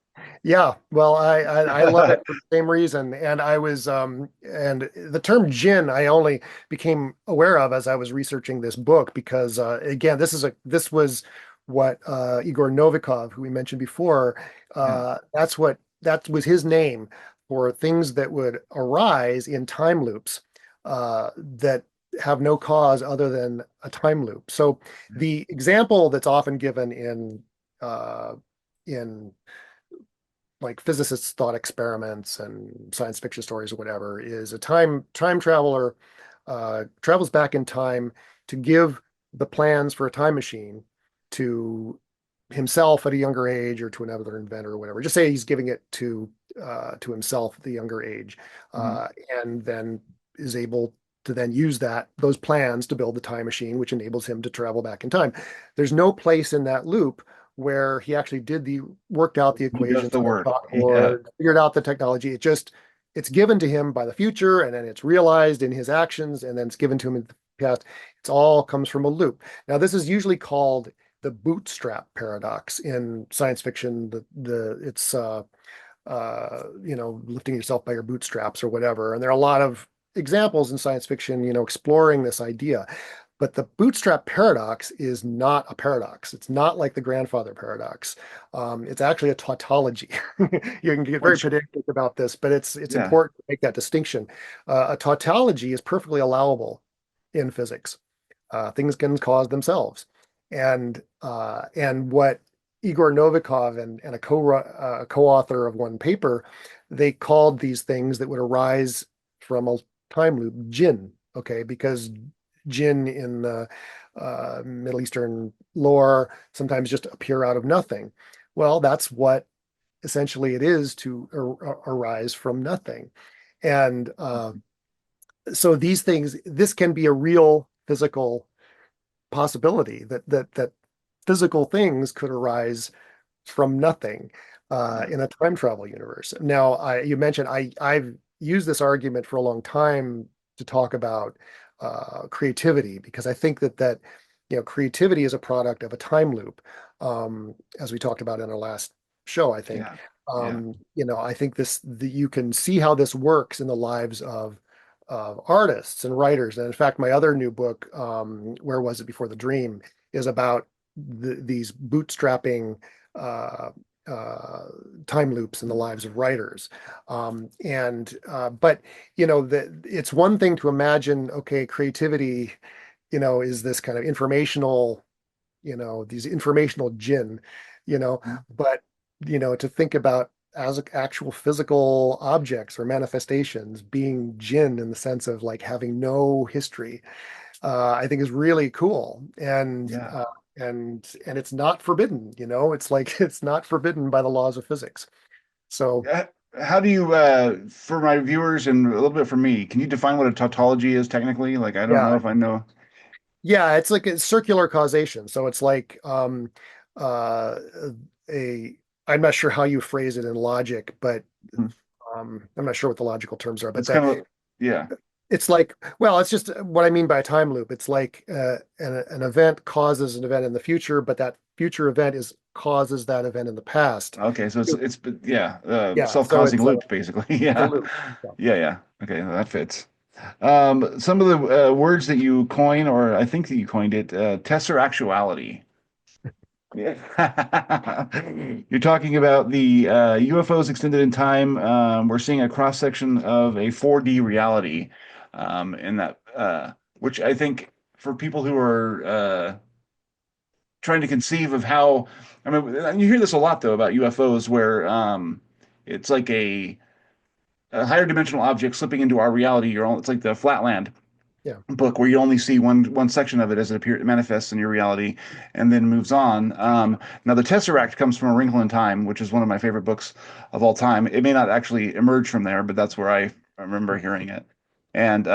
Yeah, well, I love it for the same reason. And and the term "jinn" I only became aware of as I was researching this book, because again, this was what Igor Novikov, who we mentioned before, Yeah. that was his name for things that would arise in time loops, that have no cause other than a time loop. So the example that's often given uh, in like physicists' thought experiments and science fiction stories or whatever, is a time traveler travels back in time to give the plans for a time machine to himself at a younger age, or to another inventor or whatever. Just say he's giving it to himself at the younger age, Mhm. uh, and then is able to then use those plans to build the time machine, which enables him to travel back in time. There's no place in that loop where he actually worked out the He does equations the on a work. Yeah. chalkboard, figured out the technology. It's given to him by the future, and then it's realized in his actions, and then it's given to him in the past. It's all comes from a loop. Now, this is usually called the bootstrap paradox in science fiction. It's lifting yourself by your bootstraps or whatever. And there are a lot of examples in science fiction, exploring this idea. But the bootstrap paradox is not a paradox. It's not like the grandfather paradox. It's actually a tautology. You can get very Which, pedantic about this, but it's yeah. important to make that distinction. A tautology is perfectly allowable in physics. Things can cause themselves, and what Igor Novikov and a co-author of one paper, they called these things that would arise from a time loop jinn. Okay, because jinn in the Middle Eastern lore sometimes just appear out of nothing. Well, that's what essentially it is to arise from nothing. And so these things, this can be a real physical possibility that physical things could arise from nothing Yeah. in a time travel universe. Now, you mentioned I've used this argument for a long time to talk about creativity, because I think that creativity is a product of a time loop, as we talked about in our last show. I think Yeah. Yeah. I think you can see how this works in the lives of artists and writers. And in fact, my other new book, Where Was It Before the Dream, is about these bootstrapping uh, time loops in the lives of writers. But it's one thing to imagine, okay, creativity, is this kind of informational, these informational gin, you know, but to think about as actual physical objects or manifestations being jinn in the sense of like having no history, I think is really cool. Yeah. And it's not forbidden, it's like it's not forbidden by the laws of physics. So Uh, How do you, for my viewers and a little bit for me, can you define what a tautology is technically? Like, I don't know yeah, if I know. yeah, it's like a circular causation. So it's like uh a I'm not sure how you phrase it in logic, but Hmm. I'm not sure what the logical terms are, but It's kind of, yeah. it's like, well, it's just what I mean by a time loop. It's like an event causes an event in the future, but that future event is causes that event in the past. Okay, so yeah, Yeah, so self-causing loop basically. it's a Yeah. loop. Yeah. Yeah, yeah. Okay, that fits. Some of the words that you coin, or I think that you coined it, tesseractuality. Yeah. You're talking about the UFOs extended in time. We're seeing a cross section of a 4D reality, in that, which I think for people who are trying to conceive of how, I mean, you hear this a lot though about UFOs, where it's like a higher dimensional object slipping into our reality. It's like the Flatland Yeah. book where you only see one section of it as it manifests in your reality and then moves on. Now the Tesseract comes from A Wrinkle in Time, which is one of my favorite books of all time. It may not actually emerge from there, but that's where I remember hearing it. And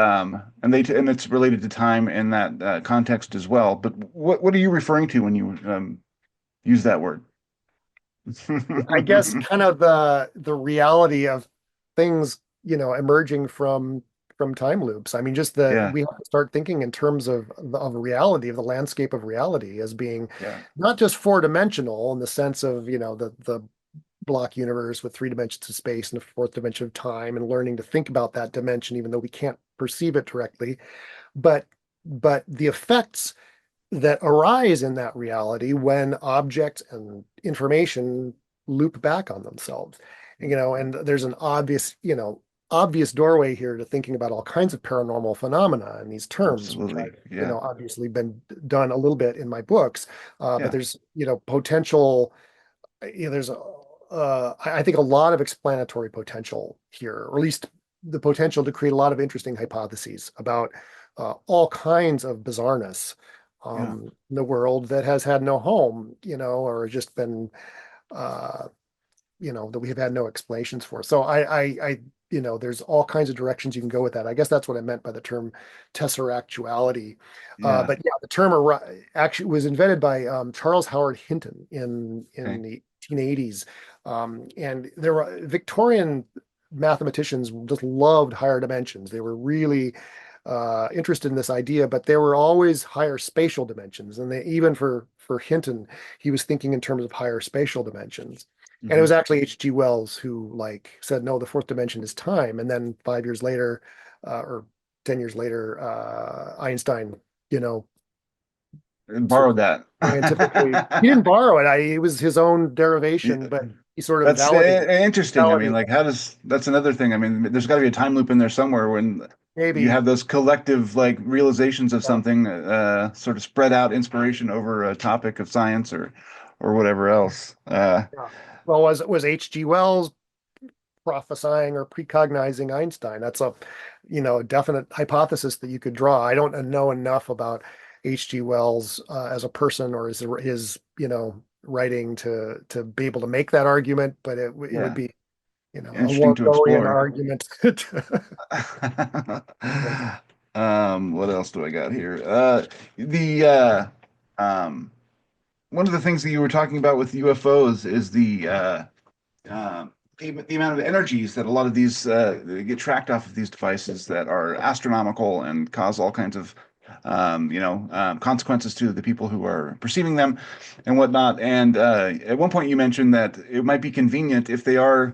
it's related to time in that context as well. But what are you referring to when you use that word? I guess kind of the reality of things, emerging from time loops. I mean, just Yeah, we have to start thinking in terms of reality, of the landscape of reality as being yeah, not just four-dimensional in the sense of, the block universe with three dimensions of space and a fourth dimension of time, and learning to think about that dimension, even though we can't perceive it directly, but the effects that arise in that reality when objects and information loop back on themselves. And there's an obvious doorway here to thinking about all kinds of paranormal phenomena in these terms, which absolutely. I've, Yeah, obviously been done a little bit in my books. But yeah, there's, potential, there's I think a lot of explanatory potential here, or at least the potential to create a lot of interesting hypotheses about all kinds of bizarreness yeah. in the world that has had no home, or just been that we have had no explanations for. So there's all kinds of directions you can go with that. I guess that's what I meant by the term tesseractuality. Yeah. But yeah, the term actually was invented by Charles Howard Hinton in Okay. the 1880s. And there were Victorian mathematicians just loved higher dimensions. They were really interested in this idea, but there were always higher spatial dimensions. And even for Hinton, he was thinking in terms of higher spatial dimensions. And it Hmm. was actually H.G. Wells who said, no, the fourth dimension is time. And then 5 years later, or 10 years later, Einstein, you know, sort of Borrowed that. scientifically, he didn't borrow it. It was his own derivation, but he sort of That's interesting. I mean, validated like, that's another thing. I mean, there's got to be a time loop in there somewhere when you maybe. have those collective like realizations of Yeah, something, sort of spread out inspiration over a topic of science or whatever else. yeah. Well, was H.G. Wells prophesying or precognizing Einstein? That's a definite hypothesis that you could draw. I don't know enough about H.G. Wells as a person or his writing to be able to make that argument, but it would Yeah, be a interesting to Wargoian explore. argument. What else do I got here? The um, one of the things that you were talking about with UFOs is uh, the amount of energies that a lot of these get tracked off of these devices that are astronomical and cause all kinds of consequences to the people who are perceiving them and whatnot. And at one point, you mentioned that it might be convenient if they are.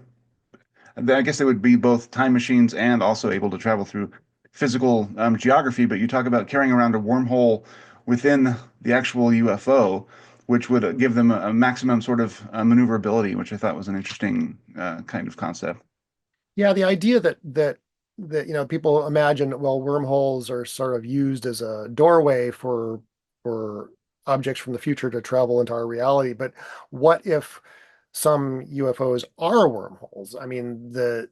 I guess they would be both time machines and also able to travel through physical geography. But you talk about carrying around a wormhole within the actual UFO, which would give them a maximum sort of maneuverability, which I thought was an interesting kind of concept. Yeah, the idea that people imagine, well, wormholes are sort of used as a doorway for objects from the future to travel into our reality. But what if some UFOs are wormholes? I mean, the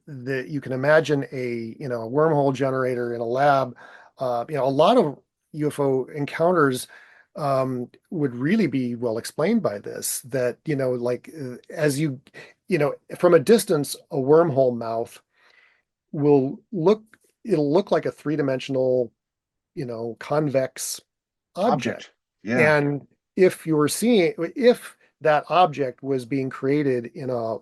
you can imagine a wormhole generator in a lab. A lot of UFO encounters would really be well explained by this. That like as from a distance, a wormhole mouth will look it'll look like a three-dimensional, convex object. Object. Yeah. And if that object was being created in a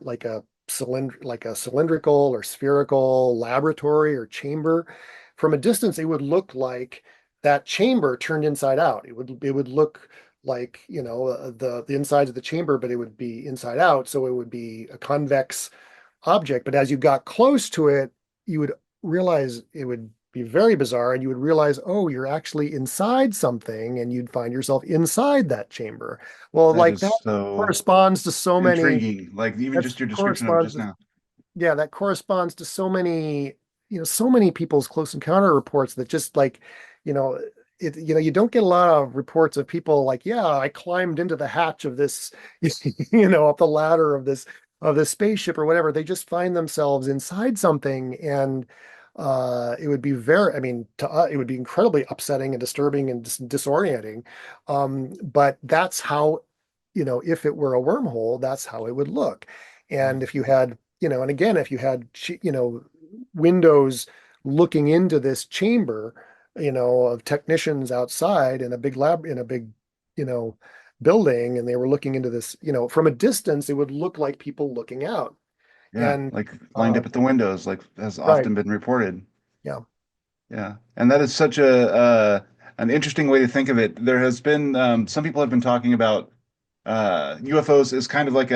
cylindrical or spherical laboratory or chamber, from a distance, it would look like that chamber turned inside out. It would look like, the insides of the chamber, but it would be inside out. So it would be a convex object. But as you got close to it, you would realize it would be very bizarre, and you would realize, oh, you're actually inside something, and you'd find yourself inside that chamber. Well, That like is that so corresponds to so many. intriguing. Like even That just your description of it corresponds just to now. Yeah, that corresponds to so many people's close encounter reports that just like, you know, you don't get a lot of reports of people like, yeah, I climbed into the hatch of this, up the ladder of this spaceship or whatever. They just find themselves inside something, and it would be I mean, it would be incredibly upsetting and disturbing and disorienting. But that's how, if it were a wormhole, that's how it would look. And if you had and again, if you had, windows looking into this chamber, of technicians outside in a big lab, in a big, you know, building, and they were looking into this, from a distance, it would look like people looking out. Yeah, And, like lined uh, up at the windows, like has right. often been reported. Yeah. Yeah, and that is such an interesting way to think of it. There has been some people have been talking about UFOs is kind of like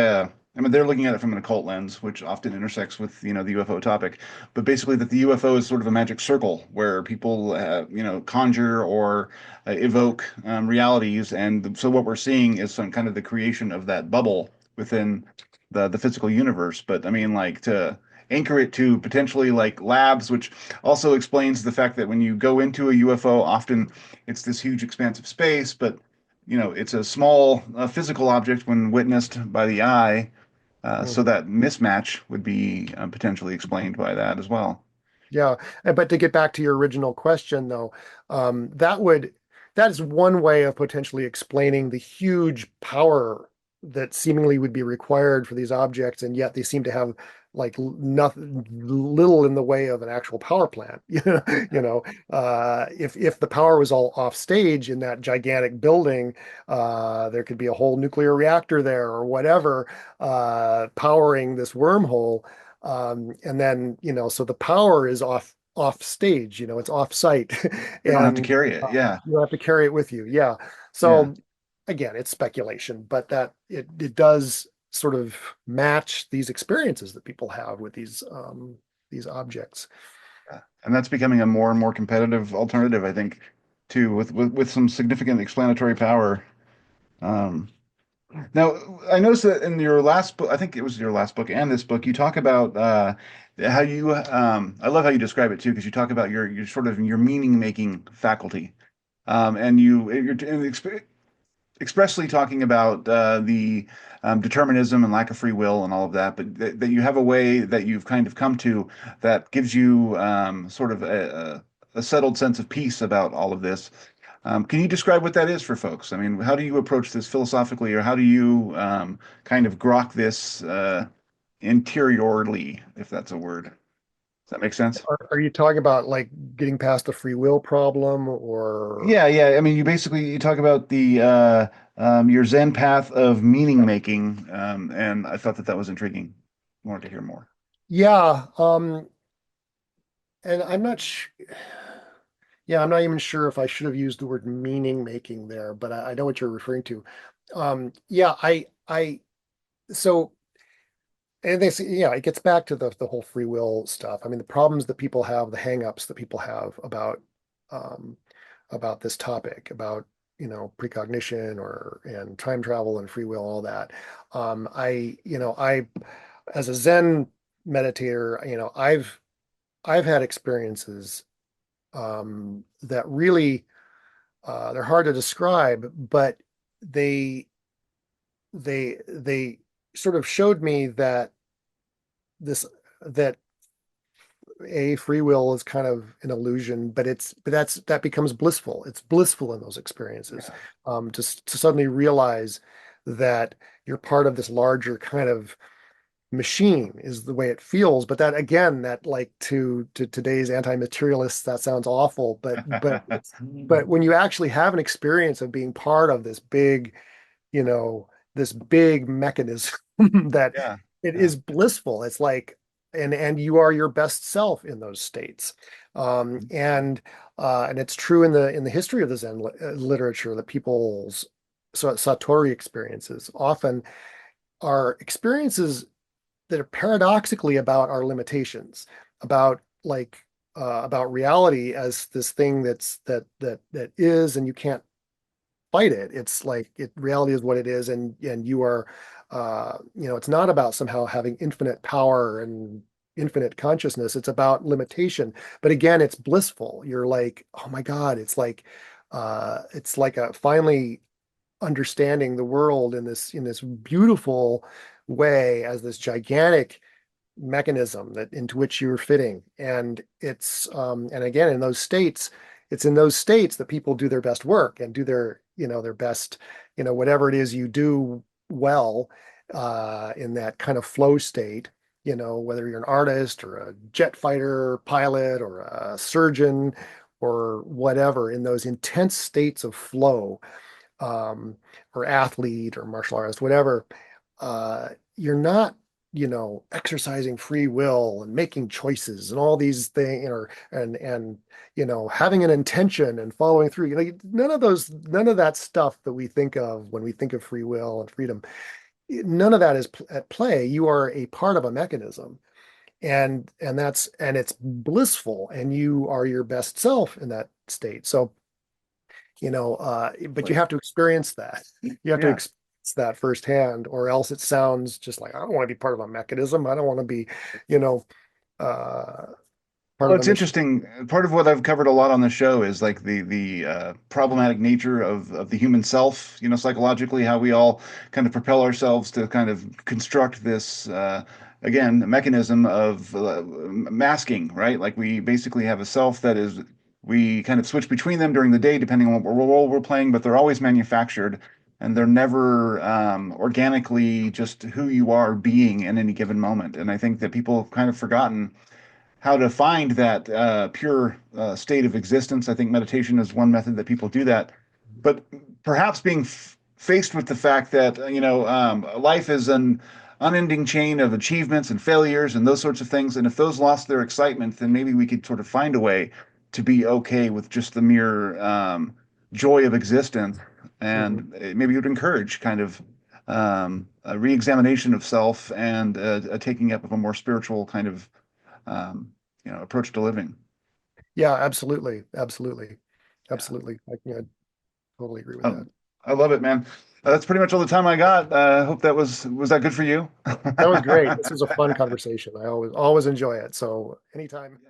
I mean, they're looking at it from an occult lens, which often intersects with, the UFO topic. But basically, that the UFO is sort of a magic circle where people, conjure or evoke realities. And so what we're seeing is some kind of the creation of that bubble within the physical universe. But I mean, like to anchor it to potentially like labs, which also explains the fact that when you go into a UFO, often it's this huge expanse of space, but it's a small physical object when witnessed by the eye. So Mhm. that mismatch would be potentially explained by that as well. Yeah. But to get back to your original question, though, that is one way of potentially explaining the huge power that seemingly would be required for these objects, and yet they seem to have like nothing, little in the way of an actual power plant. If the power was all off stage in that gigantic building, there could be a whole nuclear reactor there or whatever, powering this wormhole. And then, so the power is off stage, it's off site, You don't have to and carry it. Yeah. you have to carry it with you. Yeah. Yeah. So again, it's speculation, but that it does sort of match these experiences that people have with these objects. Yeah. And that's becoming a more and more competitive alternative, I think, too, with some significant explanatory power. Um, Now, I noticed that in your last book, I think it was your last book and this book, you talk about how you, I love how you describe it too, because you talk about your sort of your meaning making faculty. And you're expressly talking about the determinism and lack of free will and all of that, but that you have a way that you've kind of come to that gives you sort of a settled sense of peace about all of this. Can you describe what that is for folks? I mean, how do you approach this philosophically, or how do you kind of grok this interiorly, if that's a word? Does that make sense? Are you talking about like getting past the free will problem, or? Yeah, yeah. I mean, you talk about the your Zen path of meaning making, and I thought that that was intriguing. Wanted to hear more. Yeah, and I'm not even sure if I should have used the word meaning making there, but I know what you're referring to. Yeah, so, and they say, yeah, it gets back to the whole free will stuff. I mean, the problems that people have, the hangups that people have um, about this topic, about precognition or and time travel and free will, all that. I as a Zen meditator, I've had experiences that really they're hard to describe, but they they sort of showed me that this that a free will is kind of an illusion, but that becomes blissful. It's blissful in those experiences, Yeah. to suddenly realize that you're part of this larger kind of machine is the way it feels. But that again, that like to today's anti-materialists, that sounds awful, but when you actually have an experience of being part of you know, this big mechanism that Yeah. it Yeah. is blissful. It's like, and you are your best self in those states. And it's true in the history of the Zen literature that people's Satori experiences often are experiences that are paradoxically about our limitations, about about reality as this thing that is, and you can't fight it. It's like reality is what it is, and you are, it's not about somehow having infinite power and infinite consciousness. It's about limitation. But again, it's blissful. You're like, oh my God, it's like a finally understanding the world in this beautiful way as this gigantic mechanism that into which you're fitting. And and again, in those states, it's in those states that people do their best work and do their best, whatever it is you do well, in that kind of flow state, whether you're an artist or a jet fighter pilot or a surgeon or whatever, in those intense states of flow, or athlete or martial artist, whatever, you're not, exercising free will and making choices and all these things, or and having an intention and following through. None of that stuff that we think of when we think of free will and freedom, none of that is at play. You are a part of a mechanism, and it's blissful, and you are your best self in that state. So but you Like, have to experience that. You have to yeah. experience that firsthand, or else it sounds just like, I don't want to be part of a mechanism. I don't want to be, you know, uh, part Well, of a it's machine. interesting. Part of what I've covered a lot on the show is like the problematic nature of the human self, psychologically, how we all kind of propel ourselves to kind of construct this again mechanism of masking, right? Like we basically have a self that is we kind of switch between them during the day depending on what role we're playing, but they're always manufactured. and they're never organically just who you are being in any given moment. And I think that people have kind of forgotten how to find that pure state of existence. I think meditation is one method that people do that, but perhaps being faced with the fact that life is an unending chain of achievements and failures and those sorts of things, and if those lost their excitement, then maybe we could sort of find a way to be okay with just the mere joy of existence, Mhm. and maybe it would encourage kind of a re-examination of self and a taking up of a more spiritual kind of approach to living. Yeah, absolutely. Absolutely. Yeah. Absolutely. I totally agree with that. Um, I love it, man. That's pretty much all the time I got. Hope that was that good for you? That was great. This was a fun conversation. I always enjoy it. So anytime. Yeah.